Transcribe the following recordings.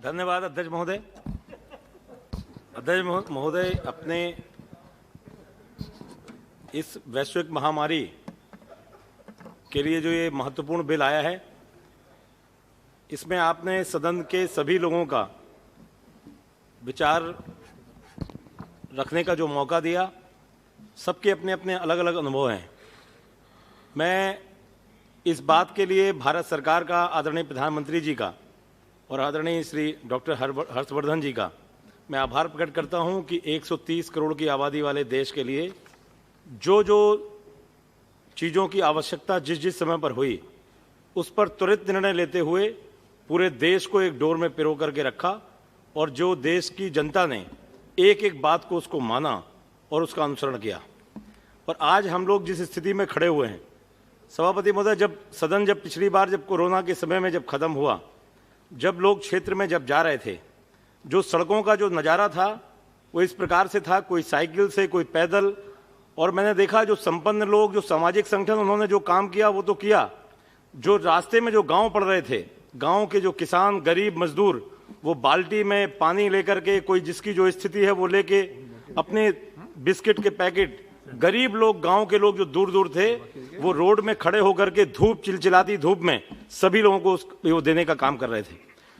धन्यवाद अध्यक्ष महोदय। अध्यक्ष महोदय, अपने इस वैश्विक महामारी के लिए जो ये महत्वपूर्ण बिल आया है, इसमें आपने सदन के सभी लोगों का विचार रखने का जो मौका दिया। सबके अपने अपने अलग अलग अनुभव हैं। मैं इस बात के लिए भारत सरकार का, आदरणीय प्रधानमंत्री जी का और आदरणीय श्री डॉक्टर हर्षवर्धन जी का मैं आभार प्रकट करता हूं कि 130 करोड़ की आबादी वाले देश के लिए जो जो चीज़ों की आवश्यकता जिस जिस समय पर हुई, उस पर त्वरित निर्णय लेते हुए पूरे देश को एक डोर में पिरो करके रखा और जो देश की जनता ने एक एक बात को उसको माना और उसका अनुसरण किया। और आज हम लोग जिस स्थिति में खड़े हुए हैं, सभापति महोदय, जब सदन पिछली बार जब कोरोना के समय में जब खत्म हुआ, जब लोग क्षेत्र में जब जा रहे थे, जो सड़कों का जो नज़ारा था वो इस प्रकार से था, कोई साइकिल से, कोई पैदल। और मैंने देखा जो संपन्न लोग, जो सामाजिक संगठन, उन्होंने जो काम किया वो तो किया। जो रास्ते में जो गांव पड़ रहे थे, गांव के जो किसान, गरीब मजदूर, वो बाल्टी में पानी लेकर के, कोई जिसकी जो स्थिति है वो लेके अपने बिस्किट के पैकेट, गरीब लोग, गांव के लोग जो दूर दूर थे, वो रोड में खड़े होकर के धूप, चिलचिलाती धूप में सभी लोगों को वो देने का काम कर रहे थे।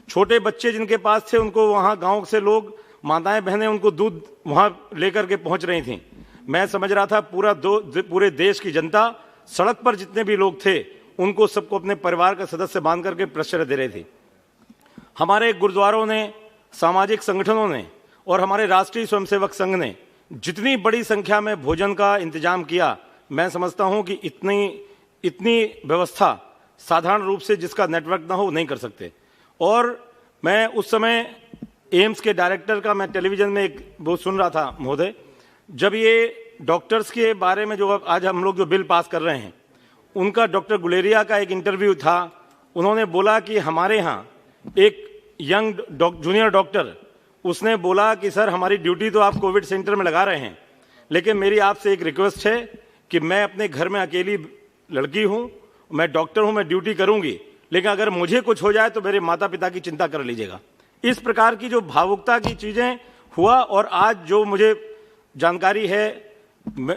छोटे बच्चे जिनके पास थे, उनको वहां गांव से लोग, माताएं बहनें, उनको दूध वहां लेकर के पहुंच रही थी। मैं समझ रहा था पूरे देश की जनता, सड़क पर जितने भी लोग थे, उनको सबको अपने परिवार का सदस्य बांध करके प्रश्रय दे रहे थे। हमारे गुरुद्वारों ने, सामाजिक संगठनों ने और हमारे राष्ट्रीय स्वयंसेवक संघ ने जितनी बड़ी संख्या में भोजन का इंतजाम किया, मैं समझता हूं कि इतनी व्यवस्था साधारण रूप से जिसका नेटवर्क ना हो नहीं कर सकते। और मैं उस समय एम्स के डायरेक्टर का मैं टेलीविजन में एक वो सुन रहा था महोदय, जब ये डॉक्टर्स के बारे में जो आज हम लोग जो बिल पास कर रहे हैं, उनका डॉक्टर गुलेरिया का एक इंटरव्यू था। उन्होंने बोला कि हमारे यहाँ एक यंग जूनियर डॉक्टर, उसने बोला कि सर, हमारी ड्यूटी तो आप कोविड सेंटर में लगा रहे हैं, लेकिन मेरी आपसे एक रिक्वेस्ट है कि मैं अपने घर में अकेली लड़की हूं, मैं डॉक्टर हूं, मैं ड्यूटी करूंगी, लेकिन अगर मुझे कुछ हो जाए तो मेरे माता पिता की चिंता कर लीजिएगा। इस प्रकार की जो भावुकता की चीजें हुआ। और आज जो मुझे जानकारी है,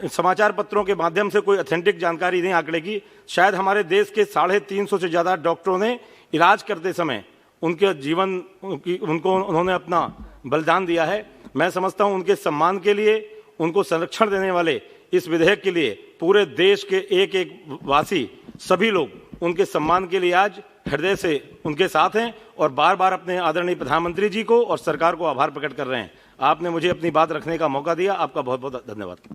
समाचार पत्रों के माध्यम से, कोई ऑथेंटिक जानकारी नहीं आंकड़े की, शायद हमारे देश के 350 से ज्यादा डॉक्टरों ने इलाज करते समय उनके जीवन उन्होंने अपना बलिदान दिया है। मैं समझता हूं उनके सम्मान के लिए, उनको संरक्षण देने वाले इस विधेयक के लिए पूरे देश के एक एक वासी, सभी लोग उनके सम्मान के लिए आज हृदय से उनके साथ हैं और बार बार अपने आदरणीय प्रधानमंत्री जी को और सरकार को आभार प्रकट कर रहे हैं। आपने मुझे अपनी बात रखने का मौका दिया, आपका बहुत बहुत धन्यवाद।